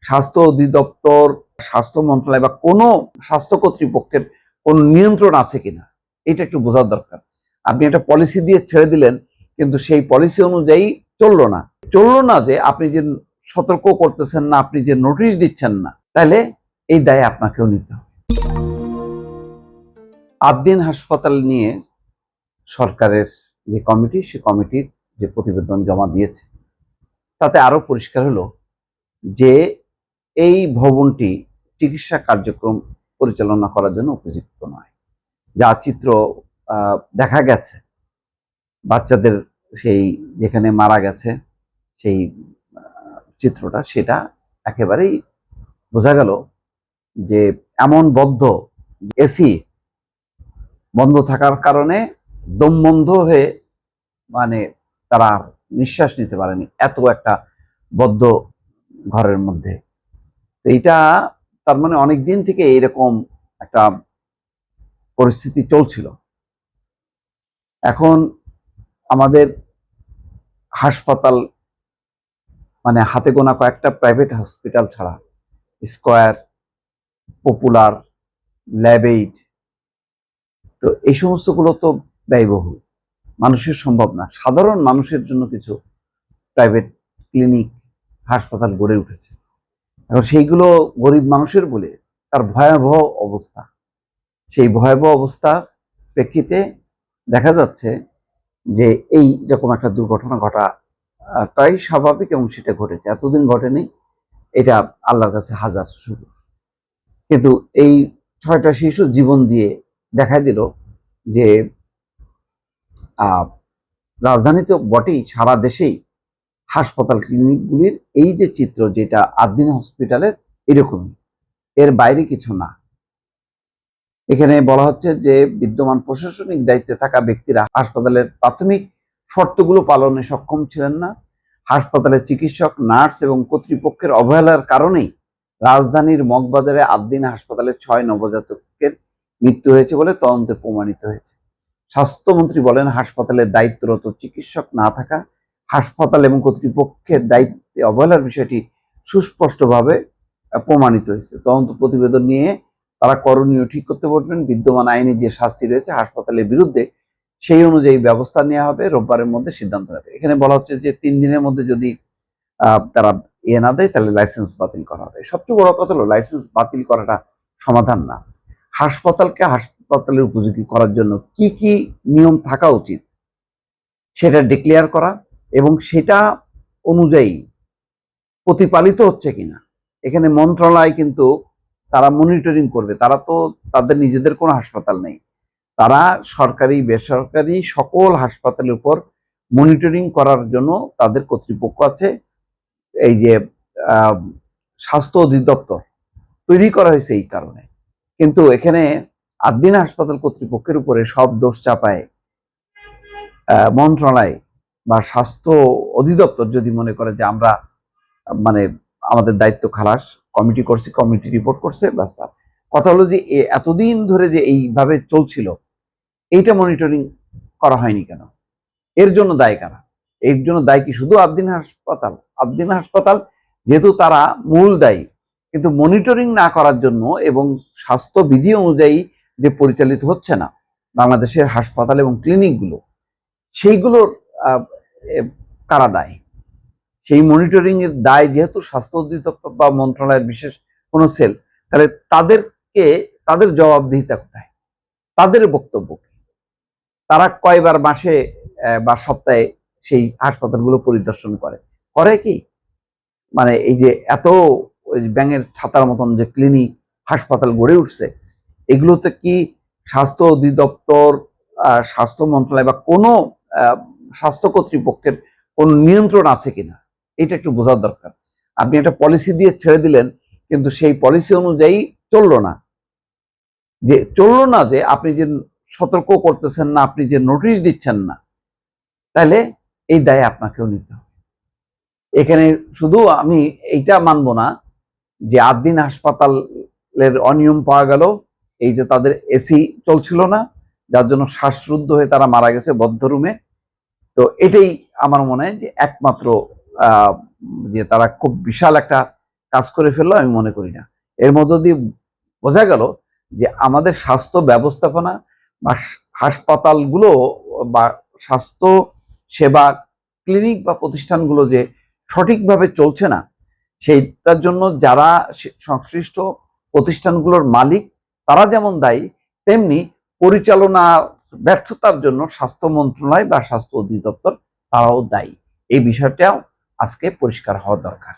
স্বাস্থ্য অধিদপ্তর, স্বাস্থ্য মন্ত্রণালয় বা কোনো স্বাস্থ্য কর্তৃপক্ষের কোনো নিয়ন্ত্রণ আছে কিনা এটা একটু বোঝার দরকার। আপনি একটা পলিসি দিয়ে ছেড়ে দিলেন, কিন্তু সেই পলিসি অনুযায়ী চললো না যে আপনি যে সতর্ক করতেছেন না, আপনি যে নোটিশ দিচ্ছেন না, তাহলে এই দায় আপনাকেও নিতে হবে। আদ্দিন হাসপাতাল নিয়ে সরকারের যে কমিটি, সে কমিটির যে প্রতিবেদন জমা দিয়েছে, তাতে আরো পরিষ্কার হলো যে এই ভবনটি চিকিৎসা কার্যক্রম পরিচালনা করার জন্য উপযুক্ত নয়। যা চিত্র দেখা গেছে, বাচ্চাদের সেই যেখানে মারা গেছে সেই চিত্রটা, সেটা একেবারেই বোঝা গেল যে এমন বদ্ধ, এসি বন্ধ থাকার কারণে দম বন্ধ হয়ে মানে তারা নিঃশ্বাস নিতে পারেনি, এত একটা বদ্ধ ঘরের মধ্যে। এইটা তার মানে অনেক দিন থেকে এরকম একটা পরিস্থিতি চলছিল। এখন আমাদের হাসপাতাল মানে হাতে গোনা কয়েকটা প্রাইভেট হসপিটাল ছাড়া স্কয়ার, পপুলার, ল্যাবএইড, তো এই সমস্তগুলো তো ব্যয়বহুল, মানুষের সম্ভব না। সাধারণ মানুষের জন্য কিছু প্রাইভেট ক্লিনিক, হাসপাতাল গড়ে উঠেছে। এখন সেইগুলো গরিব মানুষের বলে তার ভয়াবহ অবস্থা। সেই ভয়াবহ অবস্থার প্রেক্ষিতে দেখা যাচ্ছে যে এই রকম একটা দুর্ঘটনা ঘটাটাই স্বাভাবিক, এবং সেটা ঘটেছে। এতদিন ঘটেনি, এটা আল্লাহর কাছে হাজার শুকর। কিন্তু এই 6টা শিশু জীবন দিয়ে দেখা দিল যে রাজধানীতে বটেই, সারা দেশেই হাসপাতাল ক্লিনিকগুলির এই যে চিত্র, যেটা আদ্দিন হসপিটালের, এরকমই, এর বাইরে কিছু না। এখানে বলা হচ্ছে যে বিদ্যমান প্রশাসনিক দায়িত্বে থাকা ব্যক্তিরা হাসপাতালের প্রাথমিক শর্তগুলো পালনে সক্ষম ছিলেন না। হাসপাতালের চিকিৎসক, নার্স এবং কর্তৃপক্ষের অবহেলার কারণেই রাজধানীর মগবাজারে আদ্দিন হাসপাতালে 6 নবজাতকের মৃত্যু হয়েছে বলে তদন্তে প্রমাণিত হয়েছে। স্বাস্থ্যমন্ত্রী বলেন, হাসপাতালের দায়িত্বরত চিকিৎসক না থাকা, হাসপাতাল এবং কর্তৃপক্ষের দায়িত্বে অবহেলার বিষয়টি সুস্পষ্টভাবে প্রমাণিত হয়েছে। তদন্ত প্রতিবেদন নিয়ে তারা করণীয় ঠিক করতে পারবেন। বিদ্যমান আইনে যে শাস্তি রয়েছে হাসপাতালের বিরুদ্ধে, সেই অনুযায়ী ব্যবস্থা নেওয়া হবে। রোববারের মধ্যে সিদ্ধান্ত নেবে। এখানে বলা হচ্ছে যে 3 দিনের মধ্যে যদি তারা না দেয়, তাহলে লাইসেন্স বাতিল করা হবে। সবচেয়ে বড় কথা হলো, লাইসেন্স বাতিল করাটা সমাধান না। হাসপাতালকে হাসপাতালের উপযোগী করার জন্য কি কি নিয়ম থাকা উচিত সেটা ডিক্লেয়ার করা, এবং সেটা অনুযায়ী প্রতিপালিত হচ্ছে কিনা। এখানে মন্ত্রণালয় কিন্তু তারা মনিটরিং করবে। তারা তো, তাদের নিজেদের কোনো হাসপাতাল নেই, তারা সরকারি বেসরকারি সকল হাসপাতালের উপর মনিটরিং করার জন্য তাদের কর্তৃপক্ষ আছে। এই যে স্বাস্থ্য অধিদপ্তর তৈরি করা হয়েছে এই কারণে। কিন্তু এখানে আদ্দিন হাসপাতাল কর্তৃপক্ষের উপরে সব দোষ চাপায় মন্ত্রণালয় বা স্বাস্থ্য অধিদপ্তর যদি মনে করে যে আমরা মানে আমাদের দায়িত্ব খালাস, কমিটি করছি, কমিটি রিপোর্ট করছে, ব্যাস। কথা হলো যে এতদিন ধরে যে এইভাবে চলছিল, এইটা মনিটরিং করা হয়নি কেন? এর জন্য দায় কারা? এর জন্য দায় কি শুধু আদ্দিন হাসপাতাল? আদ্দিন হাসপাতাল যেহেতু তারা মূল দায়ী, কিন্তু মনিটরিং না করার জন্য এবং স্বাস্থ্যবিধি অনুযায়ী যে পরিচালিত হচ্ছে না বাংলাদেশের হাসপাতাল এবং ক্লিনিকগুলো, সেইগুলোর কারা দায়? সেই মনিটরিং এর দায় যেহেতু স্বাস্থ্য অধিদপ্তর বা মন্ত্রণালয়ের বিশেষ কোনো সেল, তাহলে তাদের জবাবদিহিতা কোথায়? তাদের বক্তব্য কি? তারা কয়বার মাসে বা সপ্তাহে সেই হাসপাতালগুলো পরিদর্শন করে কি? মানে এই যে এত ব্যাঙের ছাতার মতন যে ক্লিনিক, হাসপাতাল গড়ে উঠছে, এগুলোতে কি স্বাস্থ্য অধিদপ্তর, স্বাস্থ্য মন্ত্রণালয় বা কোনো স্বাস্থ্য কর্তৃপক্ষের কোন নিয়ন্ত্রণ আছে কিনা, এটা একটু বোঝার দরকার। আপনি একটা পলিসি দিয়ে ছেড়ে দিলেন, কিন্তু সেই পলিসি অনুযায়ী চললো না যে আপনি যে সতর্ক করতেছেন না, আপনি যে নোটিশ দিচ্ছেন না, তাহলে এই দায় আপনাকেও নিতে হবে। এখানে শুধু আমি এইটা মানবো না যে আদ্দিন হাসপাতালের অনিয়ম পাওয়া গেল, এই যে তাদের এসি চলছিল না, যার জন্য শ্বাসরুদ্ধ হয়ে তারা মারা গেছে বদ্ধ রুমে। তো এটাই আমার মনে হয় যে একমাত্র যে তারা খুব বিশাল একটা কাজ করে ফেললো আমি মনে করি না। এর মধ্য দিয়ে বোঝা গেল যে আমাদের স্বাস্থ্য ব্যবস্থাপনা বা হাসপাতালগুলো বা স্বাস্থ্য সেবা ক্লিনিক বা প্রতিষ্ঠানগুলো যে সঠিকভাবে চলছে না, সেইটার জন্য যারা সংশ্লিষ্ট প্রতিষ্ঠানগুলোর মালিক তারা যেমন দায়ী, তেমনি পরিচালনার ব্যর্থতার জন্য স্বাস্থ্য মন্ত্রণালয় বা স্বাস্থ্য অধিদপ্তর তারাও দায়ী। এই বিষয়টাও আজকে পরিষ্কার হওয়া দরকার।